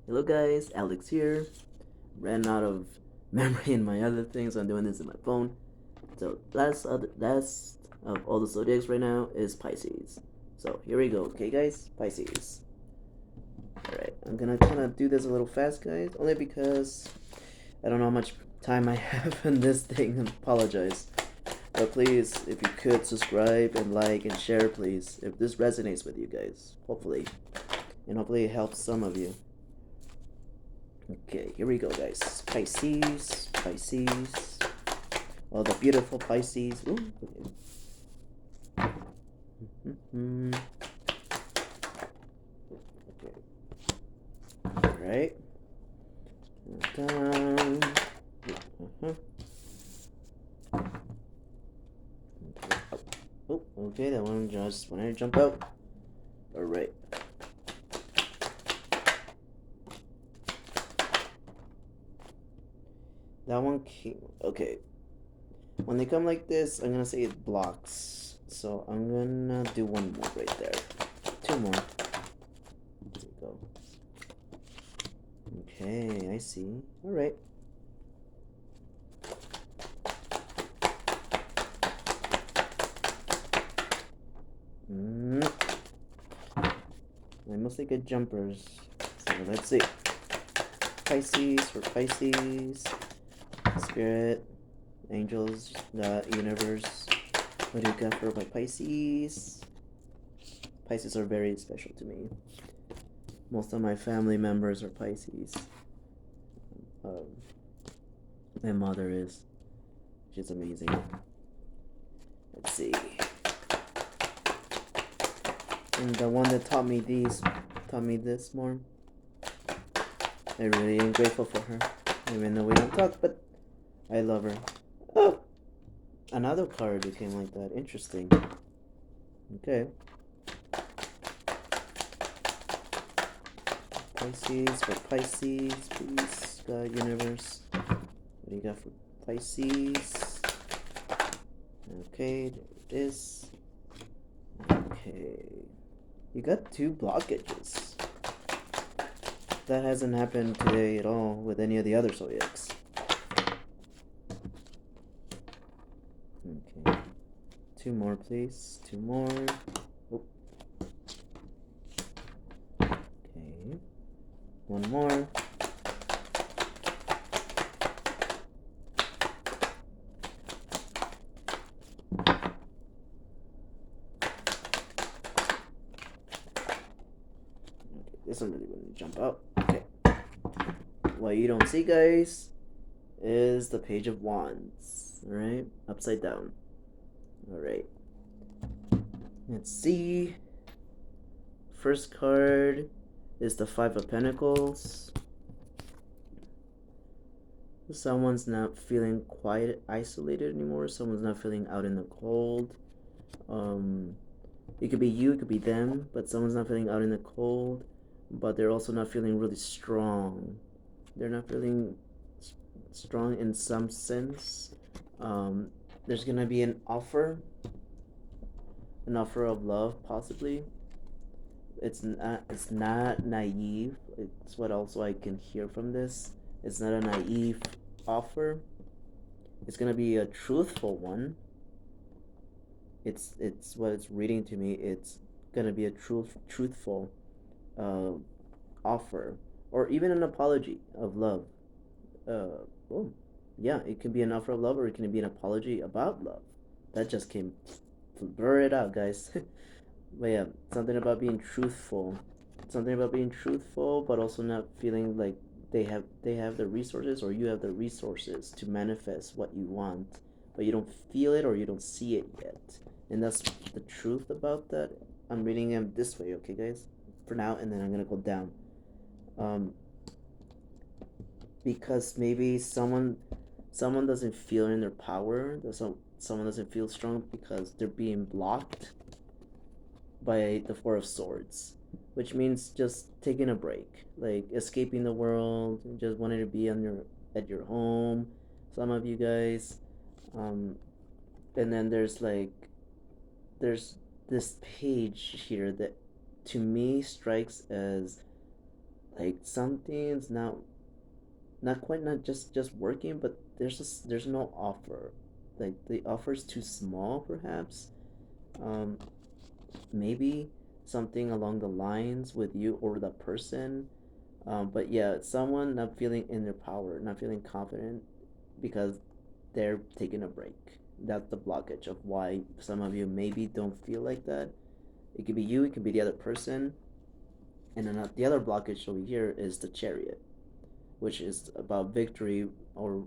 Hello guys, Alex here. Ran out of memory in my other things, so I'm doing this in my phone. So last of all the zodiacs right now is Pisces. So here we go, okay guys? Pisces. Alright, I'm gonna kinda do this a little fast, guys, only because I don't know how much time I have in this thing. I apologize. But please, if you could subscribe and like and share, please, if this resonates with you guys. Hopefully. And hopefully it helps some of you. Okay, here we go, guys. Pisces, Pisces. Oh, the beautiful Pisces. Ooh, okay. Mm-hmm. Okay. All right. Down. Uh-huh. Okay. Oh, okay. That one just wanted to jump out. All right. That one came. Okay. When they come like this, I'm gonna say it blocks. So I'm gonna do one more right there. Two more. There we go. Okay, I see. All right. I mostly get jumpers. So let's see. Pisces for Pisces. Spirit, angels, God, universe. What do you got for my Pisces? Pisces are very special to me. Most of my family members are Pisces. My mother is. She's amazing. Let's see. And the one that taught me this more. I really am grateful for her. Even though we don't talk, but I love her. Oh! Another card became like that. Interesting. Okay. Pisces for Pisces, please. God, universe. What do you got for Pisces? Okay, there it is. Okay. You got two blockages. That hasn't happened today at all with any of the other zodiacs. Okay. Two more, please. Two more. Oh. Okay. One more. This one really wouldn't jump out. Okay. What you don't see, guys, is the Page of Wands. Alright? Upside down. Alright. Let's see. First card is the Five of Pentacles. Someone's not feeling quite isolated anymore. Someone's not feeling out in the cold. It could be you, it could be them, but someone's not feeling out in the cold, but they're also not feeling really strong. They're not feeling strong in some sense. There's gonna be an offer of love, possibly. It's not naive. It's what also I can hear from this. It's not a naive offer. It's gonna be a truthful one. It's what it's reading to me. It's gonna be a truthful uh, offer, or even an apology of love. Oh, yeah, it can be an offer of love, or it can be an apology about love. That just came, blur it out, guys. But yeah, something about being truthful. Something about being truthful, but also not feeling like they have the resources, or you have the resources to manifest what you want, but you don't feel it or you don't see it yet. And that's the truth about that. I'm reading them this way, okay, guys, for now, and then I'm gonna go down. Because maybe someone doesn't feel in their power. Someone doesn't feel strong because they're being blocked by the Four of Swords, which means just taking a break, like escaping the world, just wanting to be at your home. Some of you guys, and then there's this page here that to me strikes as like something's not quite, not just working, but there's no offer. Like the offer's too small, perhaps. Um, Maybe something along the lines with you or the person. But yeah, someone not feeling in their power, not feeling confident because they're taking a break. That's the blockage of why some of you maybe don't feel like that. It could be you, it could be the other person. And then the other blockage over here is the chariot, which is about victory, or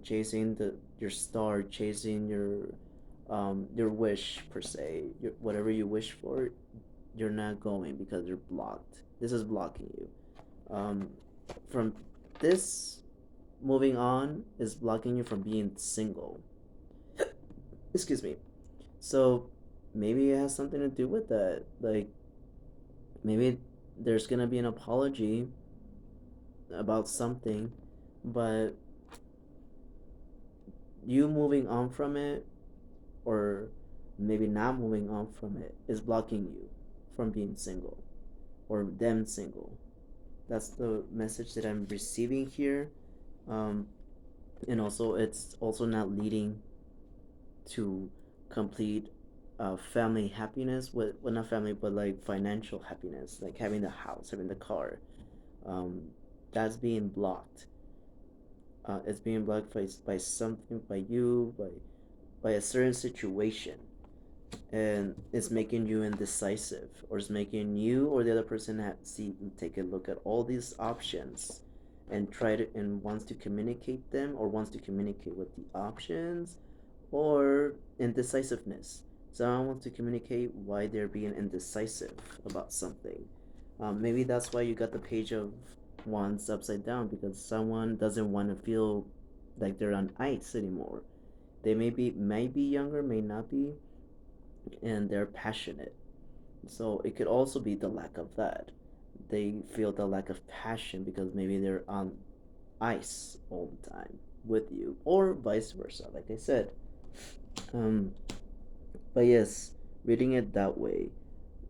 chasing your star, chasing your wish per se, whatever you wish for, you're not going because you're blocked. This is blocking you. From this, moving on is blocking you from being single. Excuse me. So maybe it has something to do with that. Like maybe there's gonna be an apology about something, but you moving on from it, or maybe not moving on from it, is blocking you from being single, or them single. That's the message that I'm receiving here. Um, and also, it's also not leading to complete family happiness, with, well, not family, but like financial happiness, like having the house, having the car. Um, that's being blocked. It's being blocked by something, by you, by a certain situation, and it's making you indecisive, or it's making you or the other person take a look at all these options and try to, and wants to communicate them, or wants to communicate with the options, or indecisiveness. Someone wants to communicate why they're being indecisive about something. Maybe that's why you got the page of wands upside down, because someone doesn't want to feel like they're on ice anymore. They may be younger, may not be, and they're passionate. So it could also be the lack of that. They feel the lack of passion because maybe they're on ice all the time with you, or vice versa, like I said. Um, but yes, reading it that way.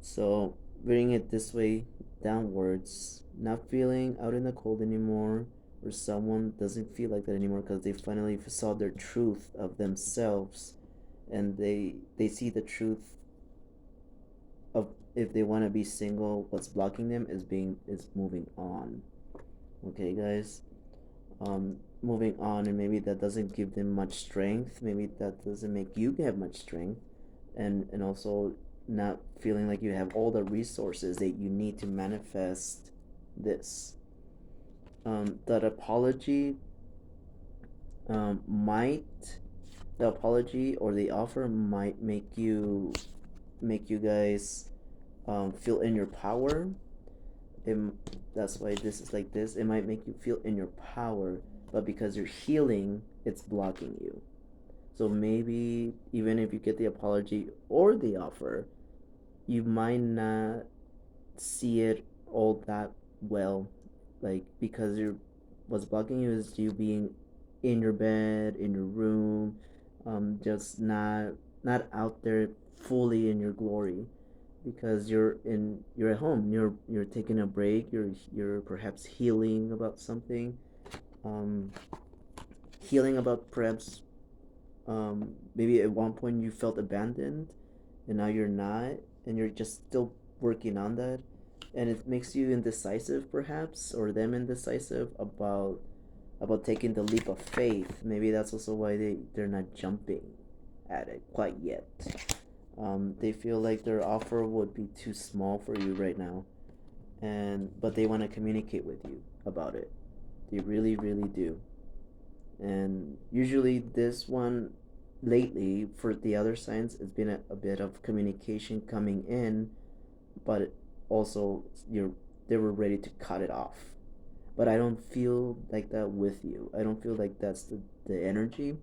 So reading it this way, downwards, not feeling out in the cold anymore, or someone doesn't feel like that anymore because they finally saw their truth of themselves, and they see the truth of, if they want to be single, what's blocking them is moving on. Okay, guys. Moving on, and maybe that doesn't give them much strength. Maybe that doesn't make you have much strength, and also not feeling like you have all the resources that you need to manifest this. That apology, might the apology or the offer might make you guys feel in your power. it, that's why this is like this. It might make you feel in your power, but because you're healing, it's blocking you. So maybe even if you get the apology or the offer, you might not see it all that well, like because you're what's blocking you is you being in your bed, in your room, just not out there fully in your glory, because you're at home, you're taking a break, you're perhaps healing about something, um, healing about perhaps, maybe at one point you felt abandoned, and now you're not, and you're just still working on that, and it makes you indecisive perhaps, or them indecisive about taking the leap of faith. Maybe that's also why they're not jumping at it quite yet. They feel like their offer would be too small for you right now, and but they want to communicate with you about it. They really, really do. And usually, this one lately for the other signs, it's been a bit of communication coming in, but also they were ready to cut it off. But I don't feel like that with you. I don't feel like that's the energy.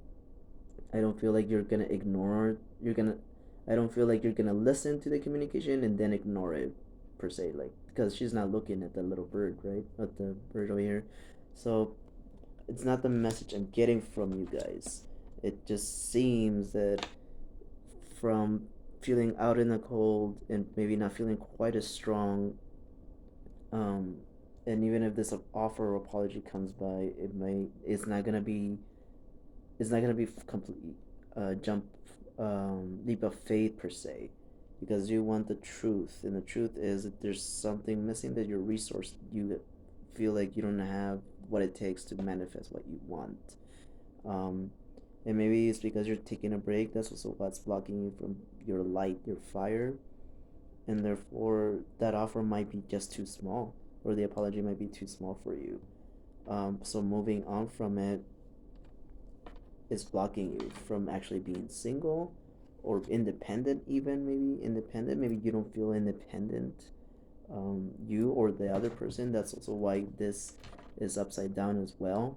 I don't feel like you're gonna ignore. You're gonna. I don't feel like you're gonna listen to the communication and then ignore it, per se. Like, because she's not looking at the little bird, right? At the bird over here. So it's not the message I'm getting from you guys. It just seems that from feeling out in the cold and maybe not feeling quite as strong, um, And even if this offer or apology comes by, it's not gonna be complete jump leap of faith per se, because you want the truth, and the truth is that there's something missing, that your resource, you feel like you don't have what it takes to manifest what you want. um, and maybe it's because you're taking a break. That's also what's blocking you from your light, your fire, and therefore that offer might be just too small, or the apology might be too small for you. So moving on from it is blocking you from actually being single or independent. Even maybe independent, maybe you don't feel independent, you or the other person. That's also why this is upside down as well.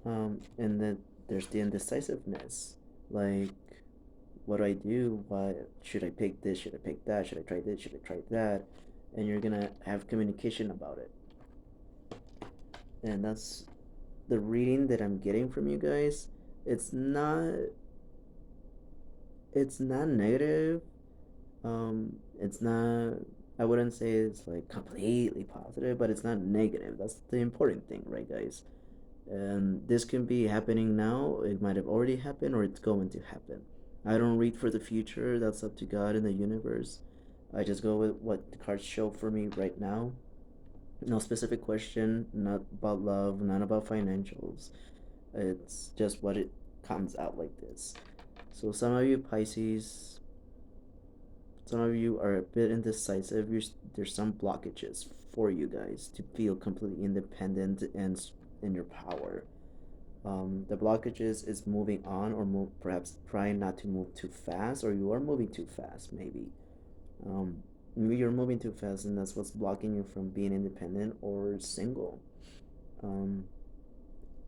And then there's the indecisiveness, like, what do I do? What should I pick? This, should I pick that? Should I try this? Should I try that? And you're gonna have communication about it. And that's the reading that I'm getting from you guys. It's not it's not negative. It's not, I wouldn't say it's like completely positive, but it's not negative. That's the important thing, right, guys? And this can be happening now. It might have already happened, or it's going to happen. I don't read for the future. That's up to God and the universe. I just go with what the cards show for me right now. No specific question, not about love, not about financials. It's just what it comes out like this. So some of you Pisces, some of you are a bit indecisive. There's some blockages for you guys to feel completely independent and in your power. The blockages is moving on, or perhaps trying not to move too fast, or you are moving too fast, maybe. Maybe you're moving too fast, and that's what's blocking you from being independent or single. Um,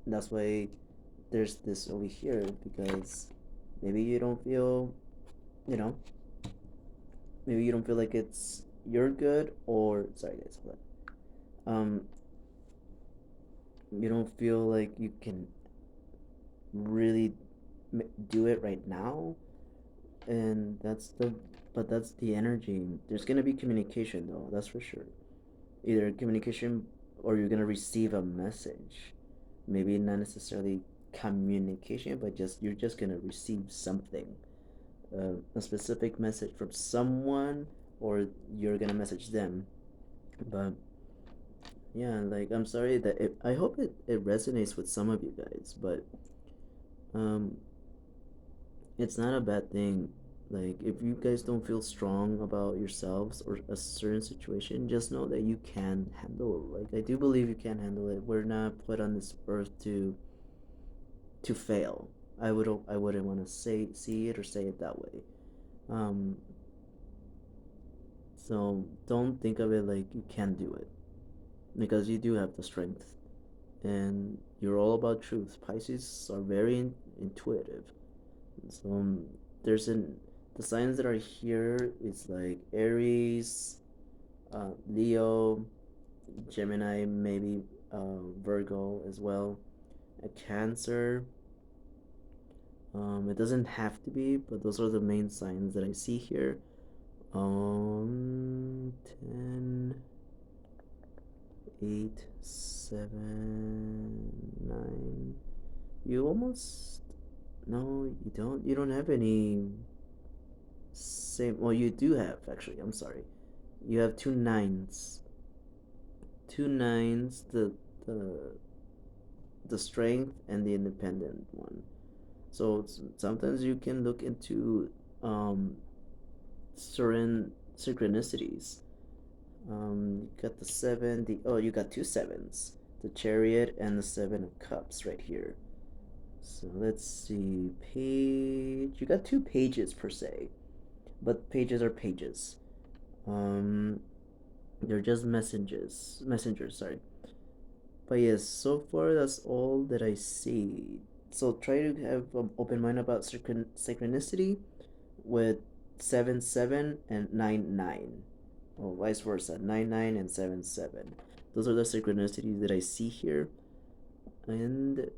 that's why there's this over here, because maybe you don't feel, you know, maybe you don't feel like it's you're good, or sorry guys, hold on. You don't feel like you can really do it right now, and that's the energy. There's gonna be communication though, that's for sure. Either communication, or you're gonna receive a message. Maybe not necessarily communication, but you're just gonna receive something, a specific message from someone, or you're gonna message them. But yeah, like, I'm sorry that I hope it resonates with some of you guys, but um it's not a bad thing. Like, if you guys don't feel strong about yourselves or a certain situation, just know that you can handle it. Like, I do believe you can handle it. We're not put on this earth to fail. I wouldn't want to say see it or say it that way. Um, so don't think of it like you can do it, because you do have the strength, and you're all about truth. Pisces are very intuitive. So there's an the signs that are here is like Aries, Leo, Gemini, maybe Virgo as well, a Cancer. It doesn't have to be, but those are the main signs that I see here. 10, 8, 7, 9. You almost, no, you don't have any same. Well, you do have, actually. I'm sorry. You have two nines. Two nines. The the strength and the independent one. So sometimes you can look into um, certain synchronicities. You got the seven. The oh, you got two sevens. The Chariot and the Seven of Cups right here. So let's see. Page. You got two pages per se, but pages are pages. Um, they're just messengers. Sorry. But yes, so far that's all that I see. So try to have an open mind about synchronicity with 7 7 and 9 9, or vice versa, 9 9 and 7 7. Those are the synchronicities that I see here. And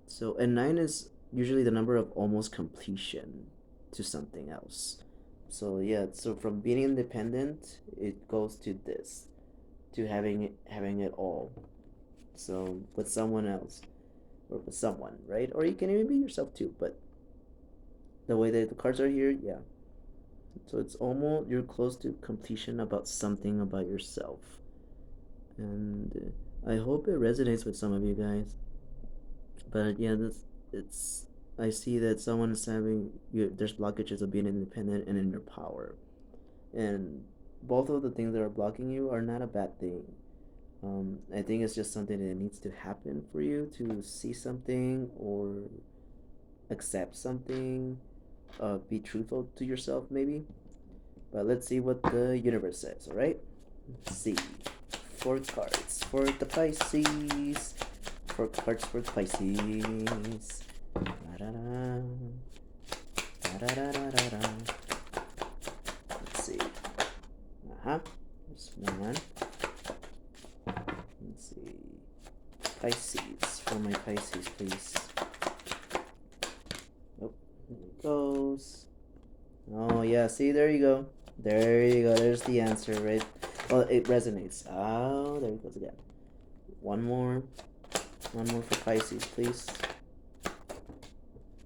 so, and 9 is usually the number of almost completion to something else. So yeah, so from being independent, it goes to this, to having it all. So with someone else or with someone, right? Or you can even be yourself too. But the way that the cards are here, yeah. So it's almost you're close to completion about something about yourself, and I hope it resonates with some of you guys. But yeah, this it's I see that someone is having there's blockages of being independent and in your power, and both of the things that are blocking you are not a bad thing. I think it's just something that needs to happen for you to see something or accept something, be truthful to yourself, maybe. But let's see what the universe says, alright? Let's see. Four cards for the Pisces. Four cards for the Pisces. Da-da-da. Da-da-da-da-da. Let's see. Uh-huh. There's one. Let's see. Pisces. For my Pisces, please. Oh, here it goes. Oh, yeah. See, there you go. There you go. There's the answer, right? Oh, it resonates. Oh, there it goes again. One more. One more for Pisces, please.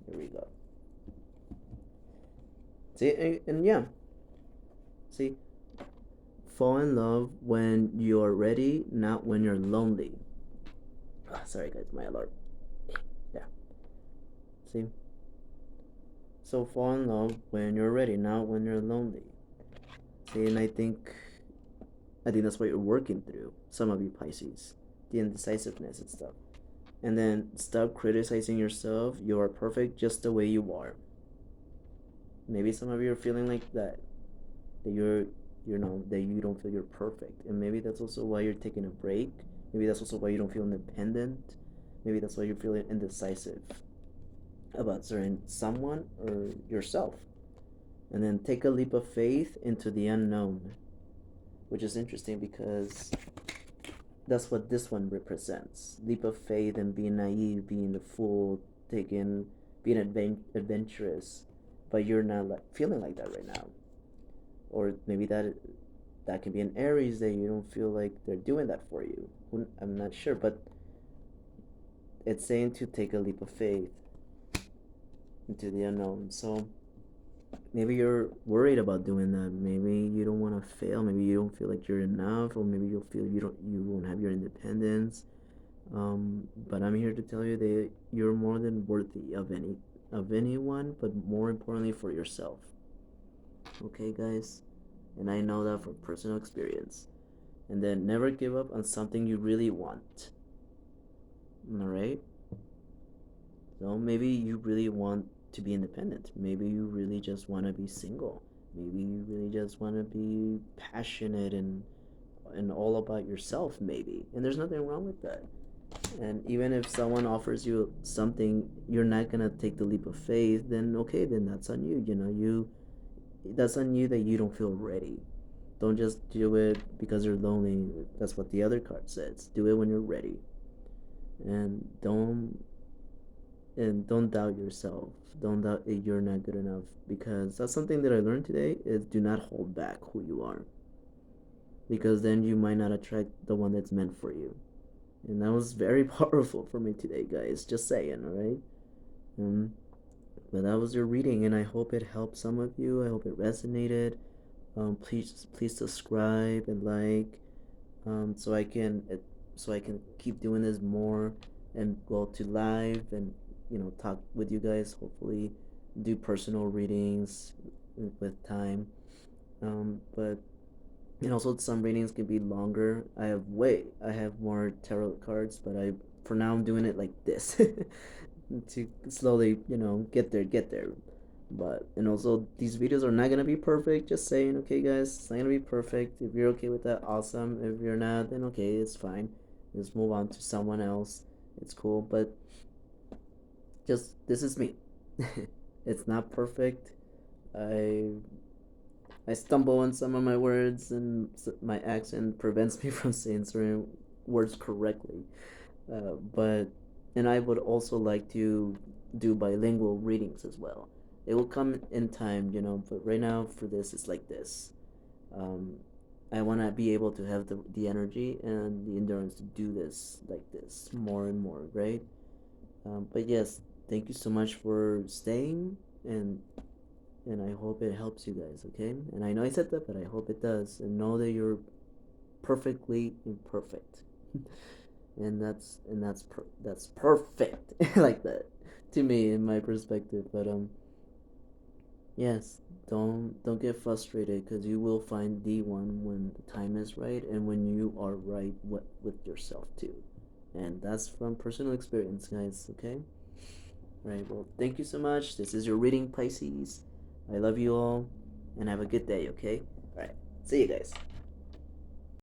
Here we go. See, and yeah. See, fall in love when you're ready, not when you're lonely. Oh, sorry, guys, my alarm. Yeah. See? So fall in love when you're ready, not when you're lonely. See, and I think that's what you're working through. Some of you Pisces, the indecisiveness and stuff. And then stop criticizing yourself. You are perfect just the way you are. Maybe some of you are feeling like that that you don't feel you're perfect, and maybe that's also why you're taking a break. Maybe that's also why you don't feel independent. Maybe that's why you're feeling indecisive about certain someone or yourself. And then take a leap of faith into the unknown, which is interesting because that's what this one represents. Leap of faith and being naive, being the fool, taking being adventurous, but you're not like feeling like that right now. Or maybe that can be an Aries that you don't feel like they're doing that for you. I'm not sure, but it's saying to take a leap of faith into the unknown. So maybe you're worried about doing that. Maybe you don't want to fail. Maybe you don't feel like you're enough, or maybe you'll feel you won't have your independence. But I'm here to tell you that you're more than worthy of anyone, but more importantly for yourself. Okay, guys, and I know that from personal experience. And then never give up on something you really want. All right. So maybe you really want to be independent. Maybe you really just want to be single. Maybe you really just want to be passionate and all about yourself, maybe. And there's nothing wrong with that. And even if someone offers you something, you're not going to take the leap of faith, then okay, then that's on you. That's on you that you don't feel ready. Don't just do it because you're lonely. That's what the other card says. Do it when you're ready. And don't doubt yourself. Don't doubt that you're not good enough, because that's something that I learned today is do not hold back who you are, because then you might not attract the one that's meant for you. And that was very powerful for me today, guys. Just saying, all right? Um, but that was your reading, and I hope it helped some of you. I hope it resonated. Please subscribe and like, so I can keep doing this more and go to live and talk with you guys. Hopefully, do personal readings with time. But and also some readings can be longer. I have more tarot cards, but I for now I'm doing it like this to slowly get there. But and also these videos are not gonna be perfect. Just saying, okay, guys, it's not gonna be perfect. If you're okay with that, awesome. If you're not, then okay, it's fine. Just move on to someone else. It's cool, but just this is me. It's not perfect. I I stumble on some of my words, and my accent prevents me from saying certain words correctly. But and I would also like to do bilingual readings as well. It will come in time, but right now for this it's like this. Um, I want to be able to have the energy and the endurance to do this like this more and more, right? But yes, thank you so much for staying, and I hope it helps you guys, okay? And I know I said that, but I hope it does. And know that you're perfectly imperfect. That's perfect like that to me in my perspective. But yes, don't get frustrated because you will find the one when the time is right and when you are right with yourself too. And that's from personal experience, guys, okay? Right, well, thank you so much. This is your reading, Pisces. I love you all, and have a good day, okay? Alright, see you guys.